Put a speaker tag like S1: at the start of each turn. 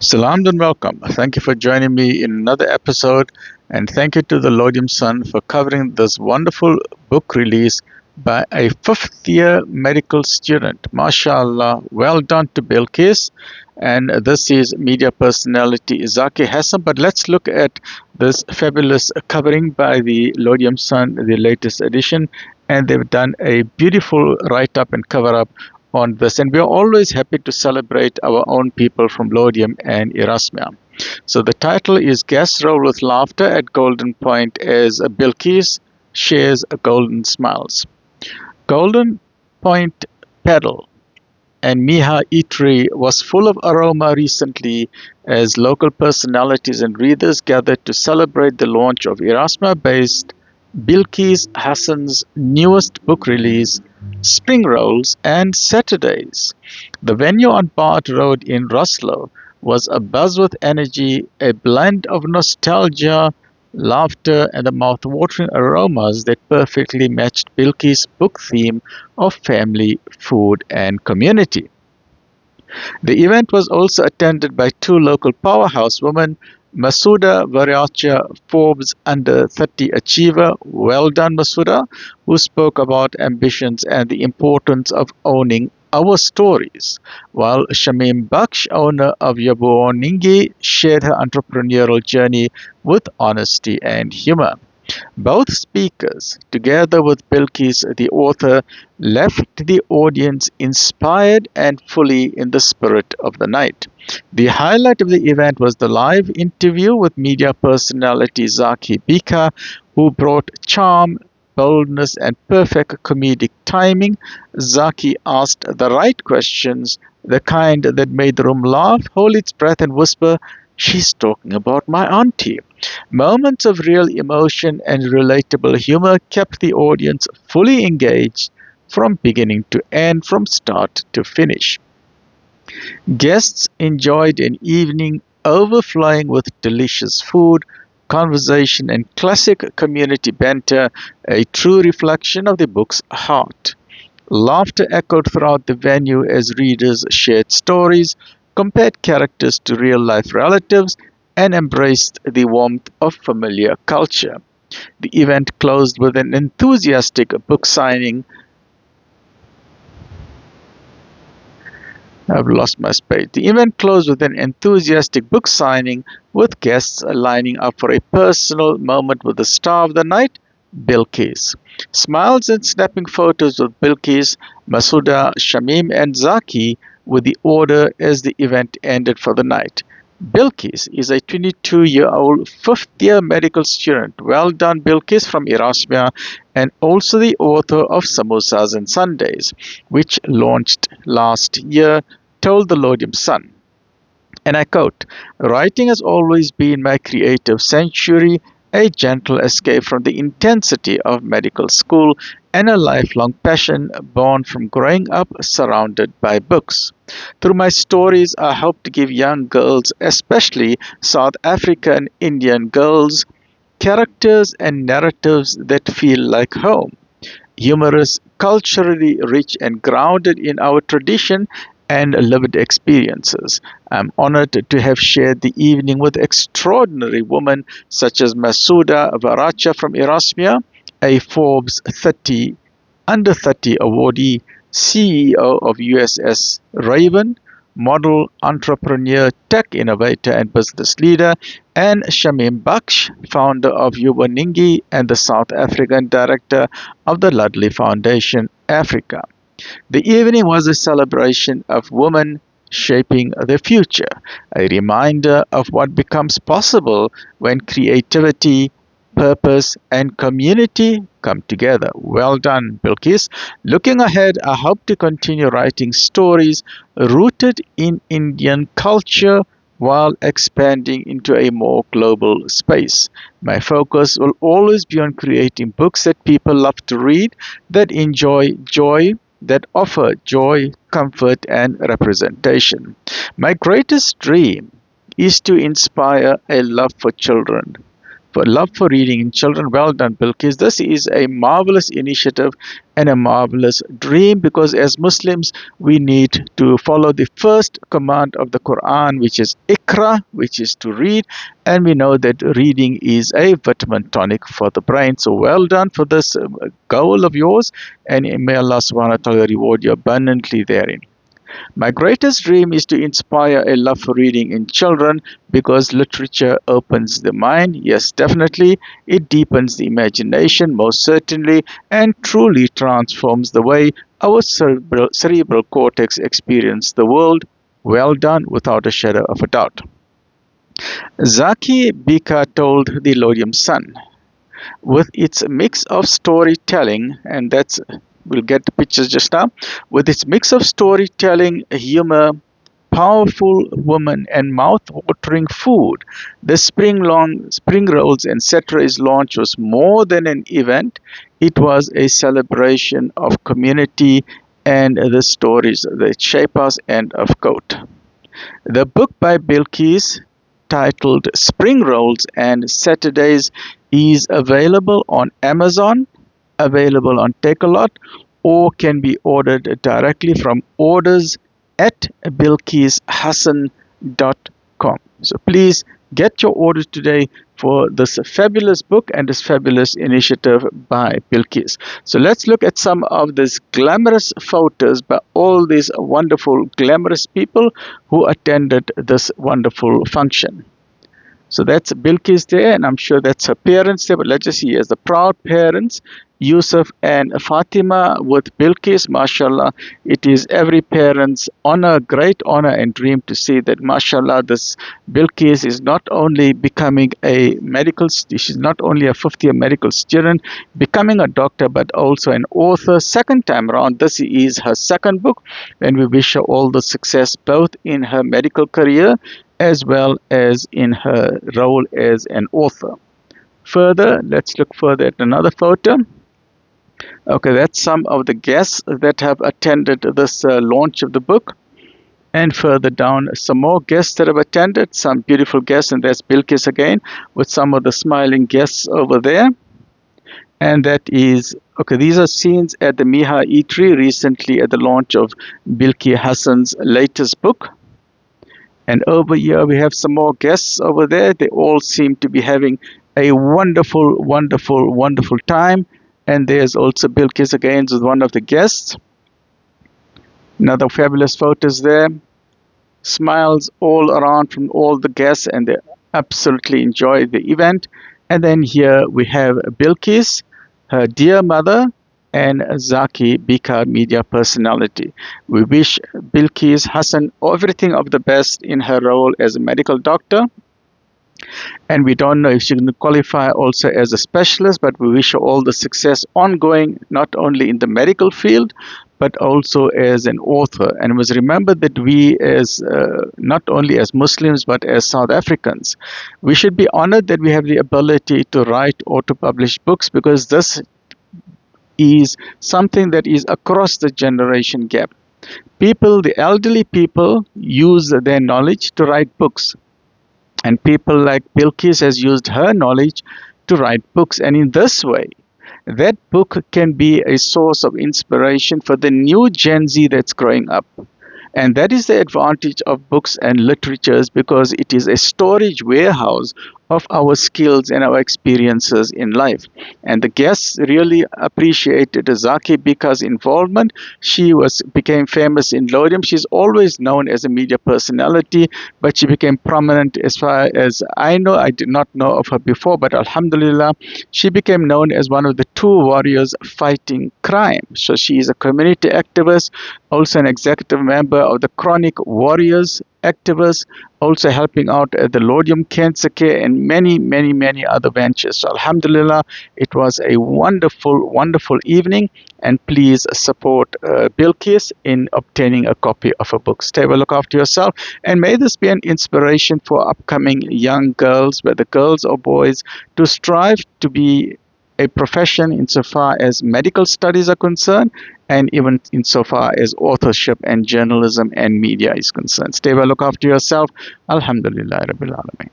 S1: Salam and welcome. Thank you for joining me in another episode, and thank you to the Laudium Sun for covering this wonderful book release by a fifth-year medical student. Masha-Allah, well done to Bilqees. And this is media personality Zaki Hassen. But let's look at this fabulous covering by the Laudium Sun, the latest edition, and they've done a beautiful write-up and cover-up on this, and we are always happy to celebrate our own people from Laudium and Erasmia. So the title is Guests Roll with Laughter at Golden Point as Bilqees shares golden smiles. Golden Point Padel and Miha Eatery was full of aroma recently as local personalities and readers gathered to celebrate the launch of Erasmia-Based Bilqees Hassen's newest book release, SPRINGROLLS and Saturdays. The venue on Bart Road in Rosslow was abuzz with energy, a blend of nostalgia, laughter, and the mouth-watering aromas that perfectly matched Bilqees' book theme of family, food, and community. The event was also attended by two local powerhouse women, Masooda Varachia, Forbes Under 30 Achiever, well done Masooda, who spoke about ambitions and the importance of owning our stories, while Shameem Baqsh, owner of Yobuoningi, shared her entrepreneurial journey with honesty and humor. Both speakers, together with Bilqees, the author, left the audience inspired and fully in the spirit of the night. The highlight of the event was the live interview with media personality Zaki Bhika, who brought charm, boldness, and perfect comedic timing. Zaki asked the right questions, the kind that made the room laugh, hold its breath, and whisper, "She's talking about my auntie." Moments of real emotion and relatable humor kept the audience fully engaged from beginning to end, from start to finish. Guests enjoyed an evening overflowing with delicious food, conversation, and classic community banter, a true reflection of the book's heart. Laughter echoed throughout the venue as readers shared stories, compared characters to real-life relatives, and embraced the warmth of familiar culture. The event closed with an enthusiastic book signing. I've lost my space. The event closed with an enthusiastic book signing, with guests lining up for a personal moment with the star of the night, Bilqees. Smiles and snapping photos with Bilqees, Masooda, Shameem, and Zaki were the order as the event ended for the night. Bilqees is a 22-year-old fifth-year medical student. Well done, Bilqees, from Erasmia, and also the author of SAMOOSAS and Sundays, which launched last year, told the Laudium Sun. And I quote, "Writing has always been my creative sanctuary, a gentle escape from the intensity of medical school, and a lifelong passion born from growing up surrounded by books. Through my stories, I hope to give young girls, especially South African and Indian girls, characters and narratives that feel like home. Humorous, culturally rich, and grounded in our tradition and lived experiences. I'm honored to have shared the evening with extraordinary women such as Masooda Varachia from Erasmia, a Forbes 30 Under 30 awardee, CEO of USS Raven, model, entrepreneur, tech innovator, and business leader, and Shameem Baqsh, founder of Yobuoningi and the South African director of the Ludley Foundation, Africa. The evening was a celebration of women shaping the future, a reminder of what becomes possible when creativity, purpose, and community come together. Well done, Bilqees. Looking ahead, I hope to continue writing stories rooted in Indian culture while expanding into a more global space. My focus will always be on creating books that people love to read, that enjoy joy, that offer joy, comfort, and representation. My greatest dream is to inspire a love for children, for love for reading in children. Well done, Bilqees. This is a marvelous initiative and a marvelous dream, because as Muslims we need to follow the first command of the Quran, which is Iqra, which is to read, and we know that reading is a vitamin tonic for the brain. So well done for this goal of yours, and may Allah subhanahu wa ta'ala reward you abundantly therein. My greatest dream is to inspire a love for reading in children, because literature opens the mind. Yes, definitely. It deepens the imagination, most certainly, and truly transforms the way our cerebral cortex experiences the world. Well done, without a shadow of a doubt. Zaki Bhika told the Laudium Sun, with its mix of storytelling, and we'll get the pictures just now, with its mix of storytelling, humor, powerful woman, and mouth-watering food, the spring rolls, etc. launch was more than an event. It was a celebration of community and the stories that shape us. End of quote. The book by Bilqees, titled Spring Rolls and Saturdays, is available on Amazon, available on Takealot, or can be ordered directly from orders at bilqeeshassen.com. So please get your orders today for this fabulous book and this fabulous initiative by Bilqees. So let's look at some of these glamorous photos by all these wonderful, glamorous people who attended this wonderful function. So that's Bilqees there, and I'm sure that's her parents there, but let's just see as the proud parents, Yusuf and Fatima with Bilqees. Masha-Allah, it is every parent's honor, great honor and dream to see that, Masha-Allah, this Bilqees is not only becoming she's not only a 50th medical student, becoming a doctor, but also an author. Second time around, this is her second book, and we wish her all the success both in her medical career as well as in her role as an author. Further, let's look further at another photo. Okay, that's some of the guests that have attended this launch of the book. And further down, some more guests that have attended, some beautiful guests, and that's Bilqees again, with some of the smiling guests over there. And that is, okay, these are scenes at the Miha Eatery recently at the launch of Bilqees Hassen's latest book. And over here we have some more guests over there. They all seem to be having a wonderful, wonderful, wonderful time. And there's also Bilqees again with one of the guests. Another fabulous photos there. Smiles all around from all the guests, and they absolutely enjoy the event. And then here we have Bilqees, her dear mother, and Zaki Bhika, media personality. We wish Bilqees Hassen everything of the best in her role as a medical doctor. And we don't know if she can qualify also as a specialist, but we wish her all the success ongoing, not only in the medical field, but also as an author. And we must remember that we, as not only as Muslims, but as South Africans, we should be honored that we have the ability to write or to publish books, because this is something that is across the generation gap. People, the elderly people, use their knowledge to write books. And people like Bilqees has used her knowledge to write books. And in this way, that book can be a source of inspiration for the new Gen Z that's growing up. And that is the advantage of books and literatures, because it is a storage warehouse of our skills and our experiences in life. And the guests really appreciated Zaki Bhika's involvement. She became famous in Laudium. She's always known as a media personality, but she became prominent as far as I know. I did not know of her before, but Alhamdulillah, she became known as one of the two warriors fighting crime. So she is a community activist, also an executive member of the Chronic Warriors activists, also helping out at the Laudium Cancer Care and many, many, many other ventures. So Alhamdulillah, it was a wonderful, wonderful evening, and please support Bilqees in obtaining a copy of her book. Stay well, look after yourself, and may this be an inspiration for upcoming young girls, whether girls or boys, to strive to be a profession insofar as medical studies are concerned, and even insofar as authorship and journalism and media is concerned. Stay well, look after yourself. Alhamdulillah Rabbil Alameen.